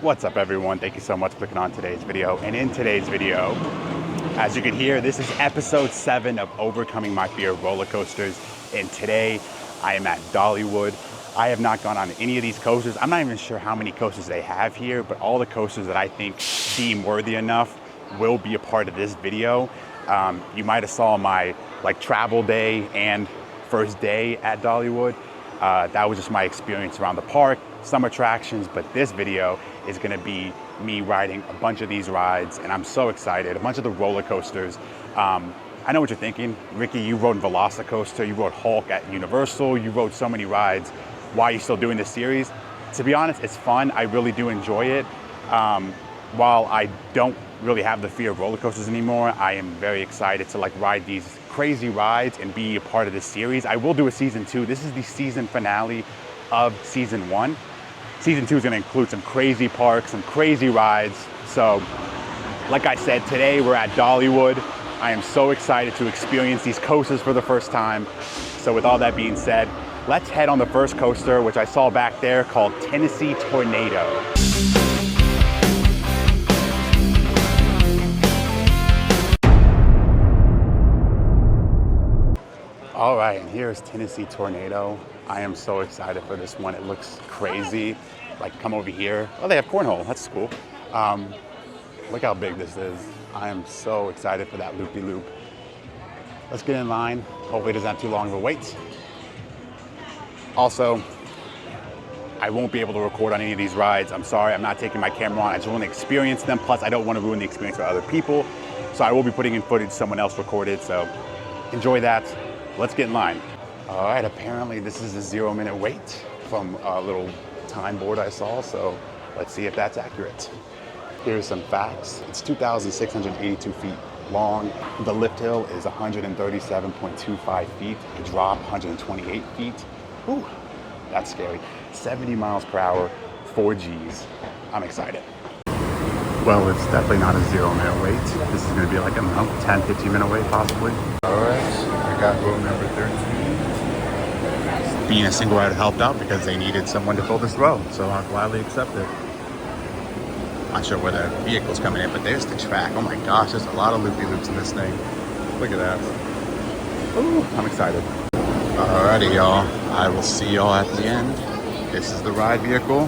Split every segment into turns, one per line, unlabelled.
What's up everyone? Thank you so much for clicking on today's video. And in today's video, as you can hear, this is episode 7 of Overcoming My Fear of Roller Coasters. And today I am at Dollywood. I have not gone on any of these coasters. I'm not even sure how many coasters they have here, but all the coasters that I think deem worthy enough will be a part of this video. You might have saw my travel day and first day at Dollywood. That was just my experience around the park, some attractions, but this video is gonna be me riding a bunch of these rides, and I'm so excited. A bunch of the roller coasters. I know what you're thinking. Ricky, you rode Velocicoaster, you rode Hulk at Universal, you rode so many rides. Why are you still doing this series? To be honest, it's fun. I really do enjoy it. While I don't really have the fear of roller coasters anymore, I am very excited to ride these crazy rides and be a part of this series. I will do a season 2. This is the season finale of season 1. Season 2 is going to include some crazy parks, some crazy rides. So, like I said, today we're at Dollywood. I am so excited to experience these coasters for the first time. So with all that being said, let's head on the first coaster, which I saw back there, called Tennessee Tornado. All right, and here's Tennessee Tornado. I am so excited for this one. It looks crazy. Come over here. Oh, they have cornhole. That's cool. Look how big this is. I am so excited for that loop-de-loop. Let's get in line. Hopefully it doesn't have too long of a wait. Also, I won't be able to record on any of these rides. I'm sorry, I'm not taking my camera on. I just want to experience them. Plus, I don't want to ruin the experience for other people. So I will be putting in footage someone else recorded. So enjoy that. Let's get in line. All right, apparently this is a 0-minute wait from a little time board I saw. So let's see if that's accurate. Here's some facts. It's 2,682 feet long. The lift hill is 137.25 feet. The drop, 128 feet. Whew, that's scary. 70 miles per hour, 4 Gs. I'm excited. Well, it's definitely not a 0-minute wait. This is gonna be like, I don't know, 10, 15-minute wait possibly. All right, I got row number 13. Being a single rider helped out because they needed someone to fill this row, so I'll gladly accept it. Not sure where the vehicle's coming in, but there's the track. Oh my gosh, there's a lot of loopy-loops in this thing. Look at that. Ooh, I'm excited. Alrighty, y'all. I will see y'all at the end. This is the ride vehicle.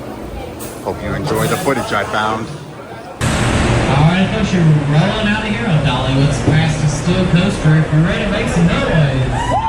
Hope you enjoy the footage I found.
Alright, folks, you're rolling out of here on Dollywood's fastest steel coaster. If you're ready to make some noise.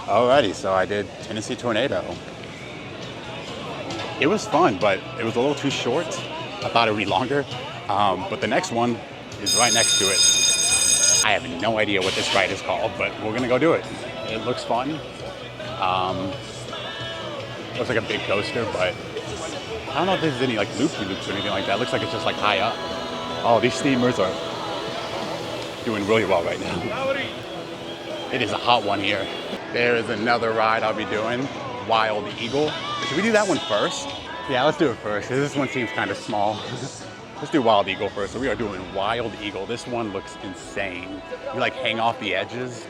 Alrighty, so I did Tennessee Tornado. It was fun, but it was a little too short. I thought it would be longer, but the next one is right next to it. I have no idea what this ride is called, but we're gonna go do it. It looks fun. Looks like a big coaster, but I don't know if there's any like loop-de-loops or anything like that. It looks like it's just like high up. Oh, these steamers are doing really well right now. It is a hot one here. There is another ride I'll be doing, Wild Eagle. Should we do that one first? Yeah, let's do it first. This one seems kind of small. Let's do Wild Eagle first. So we are doing Wild Eagle. This one looks insane. You like hang off the edges.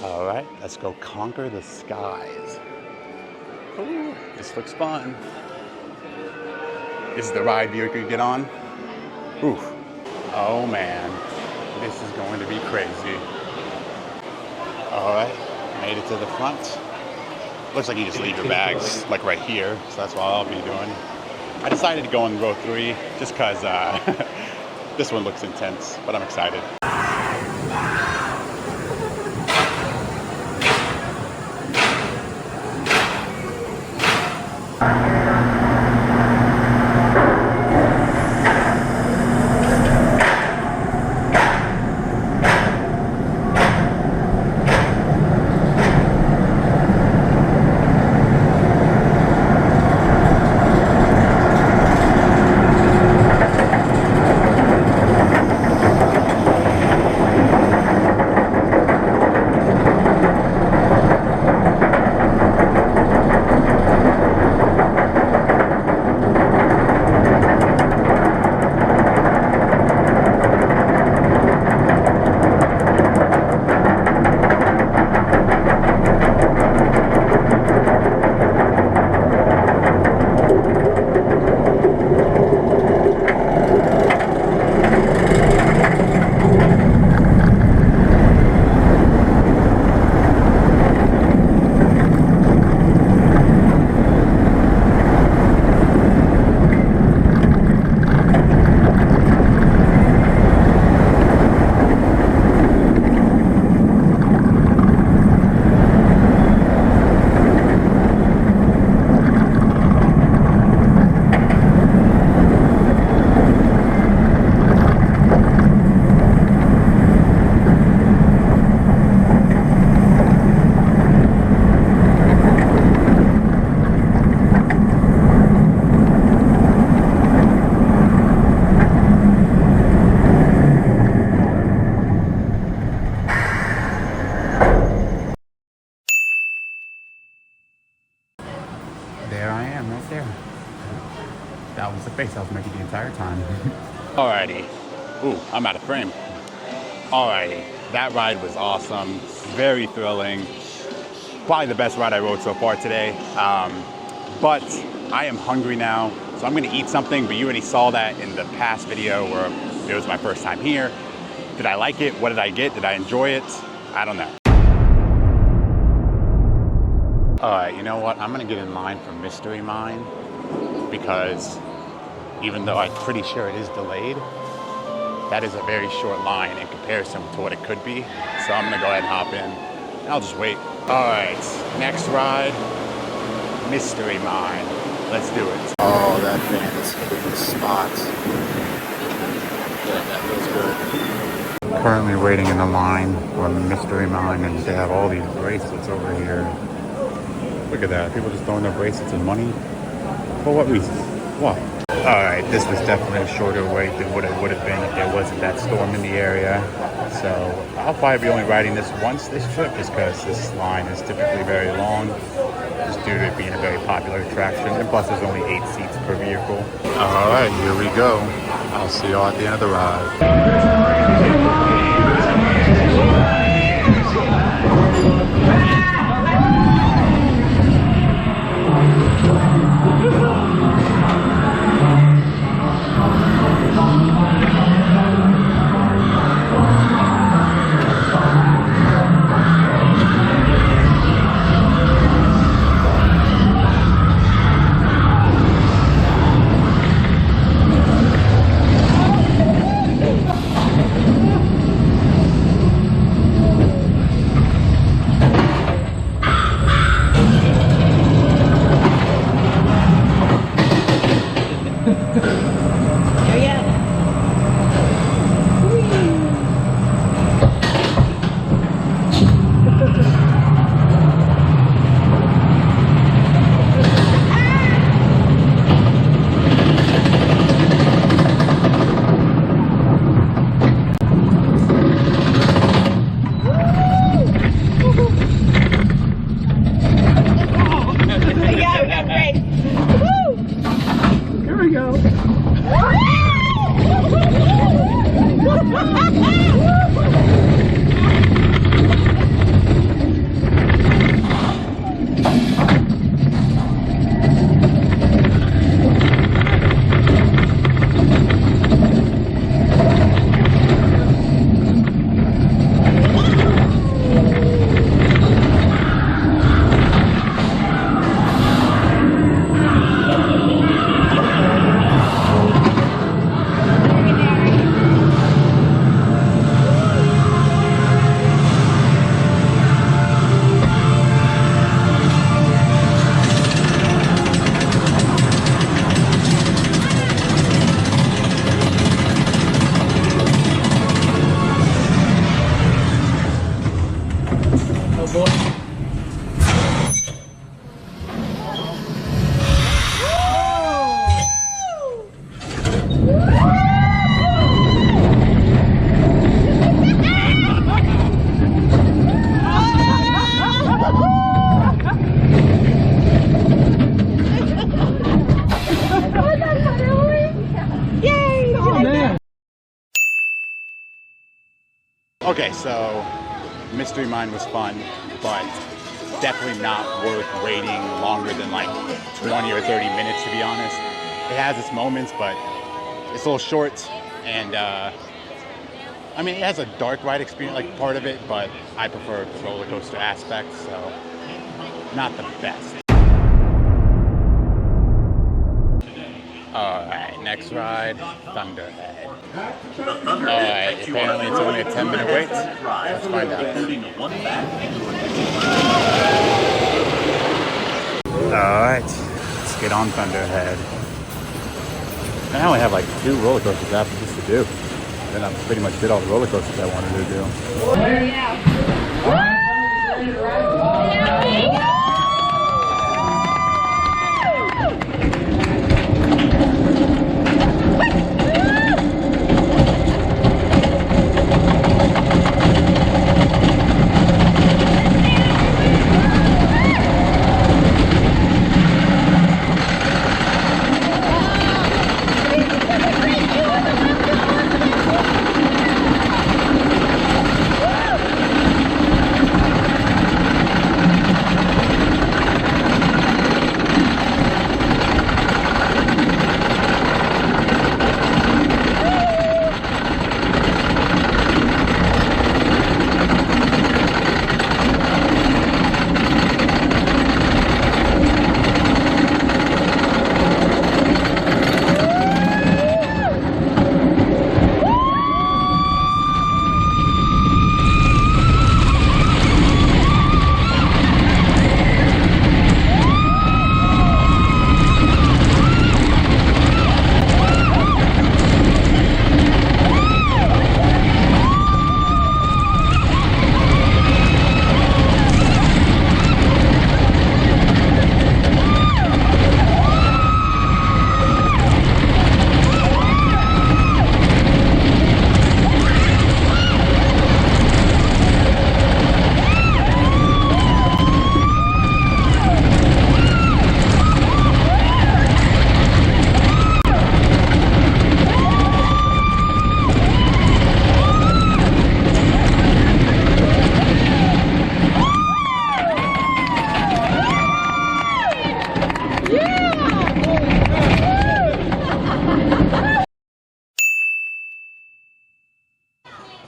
All right, let's go conquer the skies. Ooh, this looks fun. This is the ride view you could get on. Oof. Oh man, this is going to be crazy. All right, made it to the front. Looks like you just leave your bags like right here, so that's what I'll be doing. I decided to go on row 3 just because this one looks intense, but I'm excited. There I am, right there. That was the face I was making the entire time. Alrighty. Ooh, I'm out of frame. Alrighty. That ride was awesome. Very thrilling. Probably the best ride I rode so far today. But I am hungry now, so I'm gonna eat something, but you already saw that in the past video where it was my first time here. Did I like it? What did I get? Did I enjoy it? I don't know. All right, you know what? I'm gonna get in line for Mystery Mine because even though I'm pretty sure it is delayed, that is a very short line in comparison to what it could be. So I'm gonna go ahead and hop in and I'll just wait. All right, next ride, Mystery Mine. Let's do it. Oh, that thing is hitting the spots. Yeah, that feels good. Currently waiting in the line for Mystery Mine, and they have all these bracelets over here. Look at that, people just throwing their bracelets and money. For what reason? Why? Alright, this was definitely a shorter wait than what it would have been if there wasn't that storm in the area. So I'll probably be only riding this once this trip just because this line is typically very long, just due to it being a very popular attraction, and plus there's only 8 seats per vehicle. Alright, here we go. I'll see y'all at the end of the ride. Okay, so Mystery Mine was fun, but definitely not worth waiting longer than like 20 or 30 minutes, to be honest. It has its moments, but it's a little short, and I mean, it has a dark ride experience, like part of it, but I prefer the roller coaster aspect, so not the best. Alright, next ride, Thunderhead. Alright, apparently it's only a 10-minute wait. Let's find out. Alright, let's get on Thunderhead. I only have like 2 roller coasters after this to do. Then I pretty much did all the roller coasters I wanted to do.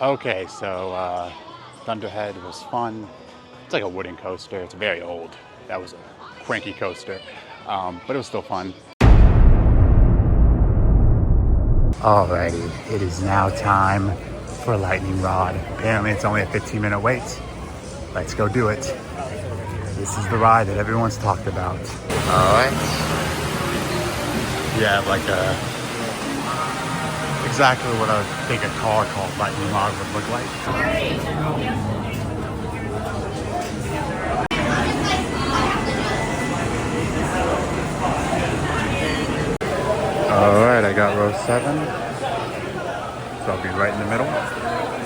Okay, so Thunderhead was fun. It's like a wooden coaster. It's very old. That was a cranky coaster, but it was still fun. Alrighty, it is now time for Lightning Rod. Apparently it's only a 15-minute wait. Let's go do it. This is the ride that everyone's talked about. Alright. You have like exactly what I think a car called Lightning Rod would look like. Alright, I got row 7. So I'll be right in the middle.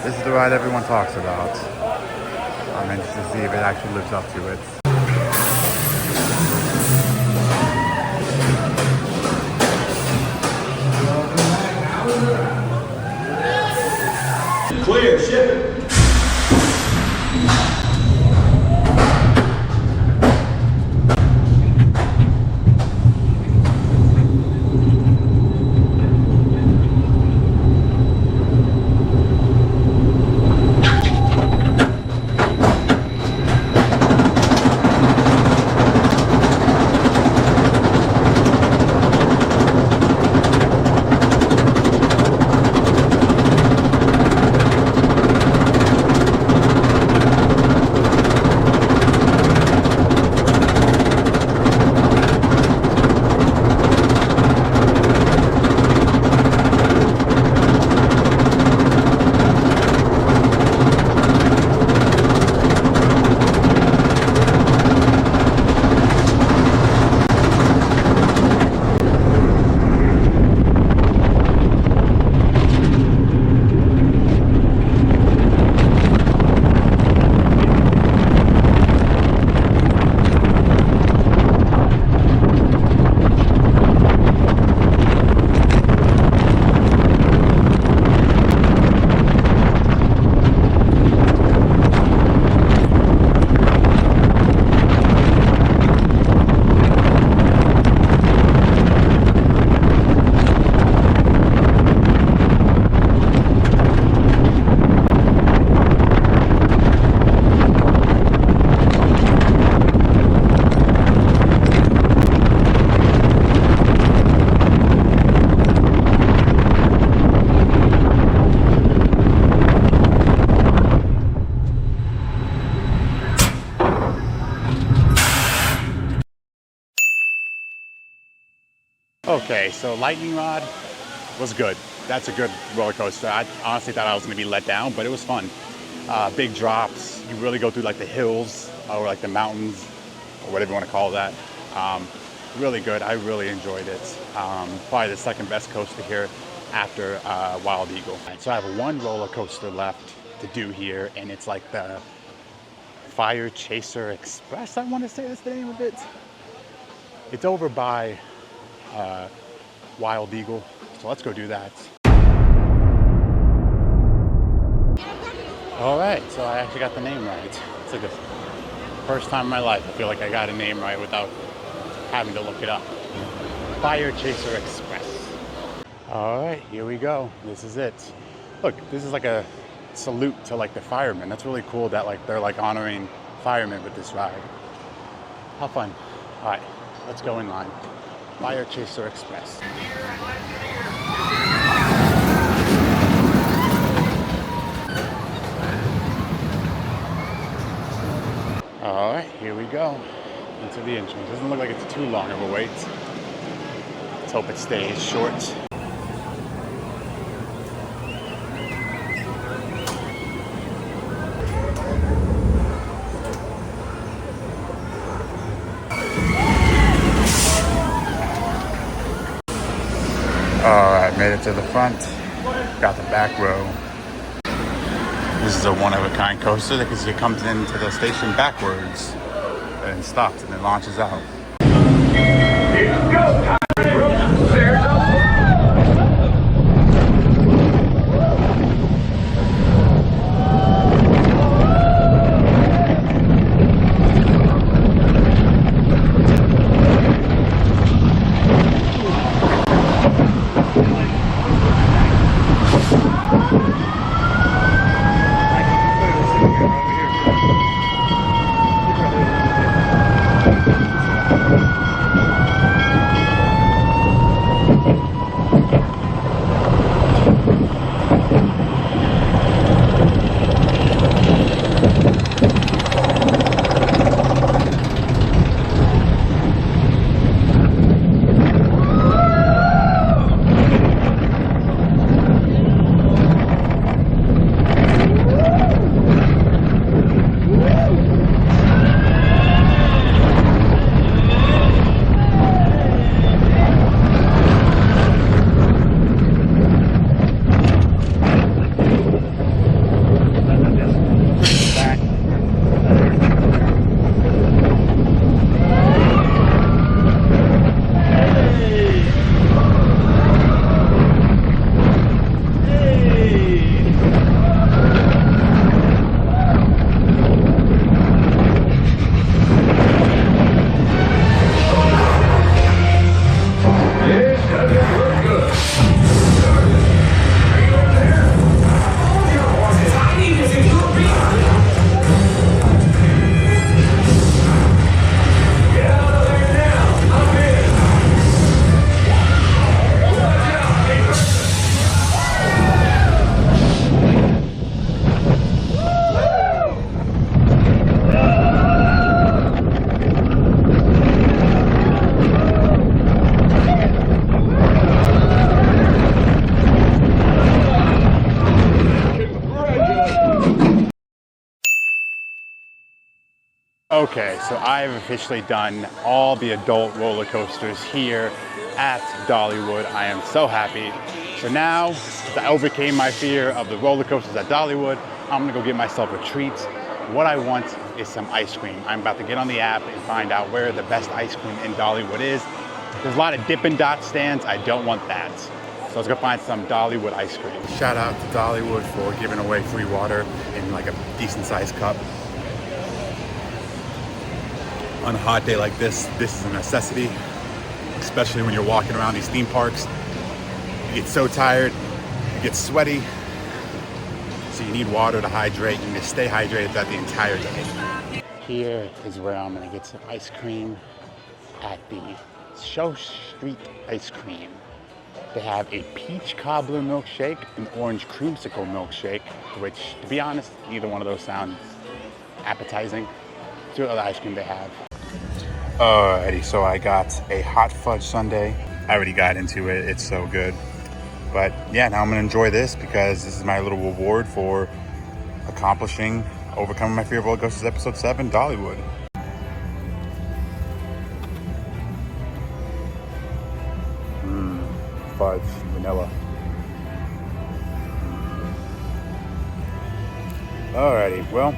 This is the ride everyone talks about. I'm interested to see if it actually lives up to it.
Clear, ship it.
Okay, so Lightning Rod was good. That's a good roller coaster. I honestly thought I was gonna be let down, but it was fun. Big drops. You really go through like the hills or like the mountains or whatever you want to call that. Really good. I really enjoyed it. Probably the second best coaster here after Wild Eagle. So I have one roller coaster left to do here, and it's like the Fire Chaser Express, I want to say that's the name of it. It's over by Wild Eagle, so let's go do that. All right, so I actually got the name right. It's like the first time in my life I feel like I got a name right without having to look it up. Fire Chaser Express. All right, here we go. This is it. Look, this is like a salute to like the firemen. That's really cool that like they're like honoring firemen with this ride. How fun. All right, let's go in line. Fire Chaser Express. All right, here we go into the entrance. Doesn't look like it's too long of a wait. Let's hope it stays short. All right, made it to the front. Got the back row. This is a one-of-a-kind coaster because it comes into the station backwards and stops and then launches out. It's go time! Okay, so I've officially done all the adult roller coasters here at Dollywood. I am so happy. So now that I overcame my fear of the roller coasters at Dollywood, I'm gonna go get myself a treat. What I want is some ice cream. I'm about to get on the app and find out where the best ice cream in Dollywood is. There's a lot of Dippin' Dot stands. I don't want that. So let's go find some Dollywood ice cream. Shout out to Dollywood for giving away free water in like a decent sized cup. On a hot day like this is a necessity, especially when you're walking around these theme parks. You get so tired, you get sweaty, so you need water to hydrate. You need to stay hydrated throughout the entire day. Here is where I'm gonna get some ice cream at the Show Street Ice Cream. They have a peach cobbler milkshake, an orange creamsicle milkshake, which, to be honest, neither one of those sounds appetizing. Two other ice cream they have. Alrighty, so I got a hot fudge sundae I already got into it. It's so good. But yeah, now I'm gonna enjoy this because this is my little reward for overcoming my fear of roller coasters. Episode 7, Dollywood. Fudge, vanilla. Alrighty, well,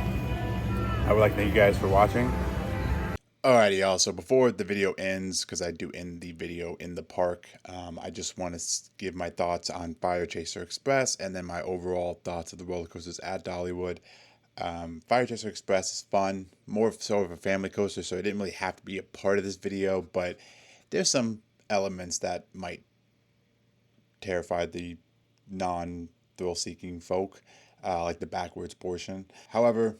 I would like to thank you guys for watching. Alrighty, y'all. So before the video ends, because I do end the video in the park, I just want to give my thoughts on Fire Chaser Express and then my overall thoughts of the roller coasters at Dollywood. Fire Chaser Express is fun, more so of a family coaster, so it didn't really have to be a part of this video, but there's some elements that might terrify the non-thrill-seeking folk, like the backwards portion. However,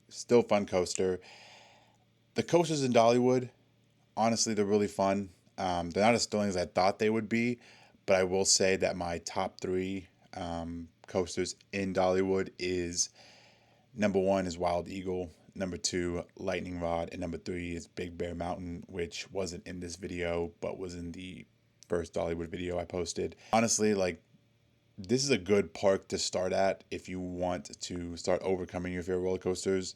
still fun coaster. The coasters in Dollywood, honestly, they're really fun. They're not as thrilling as I thought they would be, but I will say that my top 3 coasters in Dollywood is number 1 is Wild Eagle, number 2 Lightning Rod, and number 3 is Big Bear Mountain, which wasn't in this video but was in the first Dollywood video I posted. Honestly, like, this is a good park to start at if you want to start overcoming your fear of roller coasters.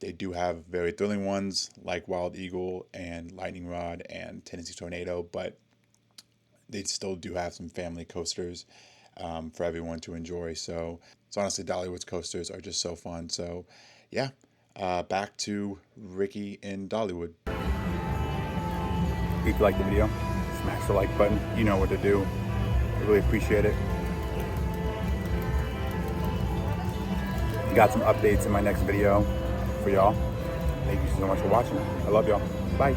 They do have very thrilling ones like Wild Eagle and Lightning Rod and Tennessee Tornado, but they still do have some family coasters for everyone to enjoy. So honestly, Dollywood's coasters are just so fun. So yeah, back to Ricky in Dollywood. If you like the video, smash the like button. You know what to do. I really appreciate it. Got some updates in my next video for y'all. Thank you so much for watching. I love y'all. Bye.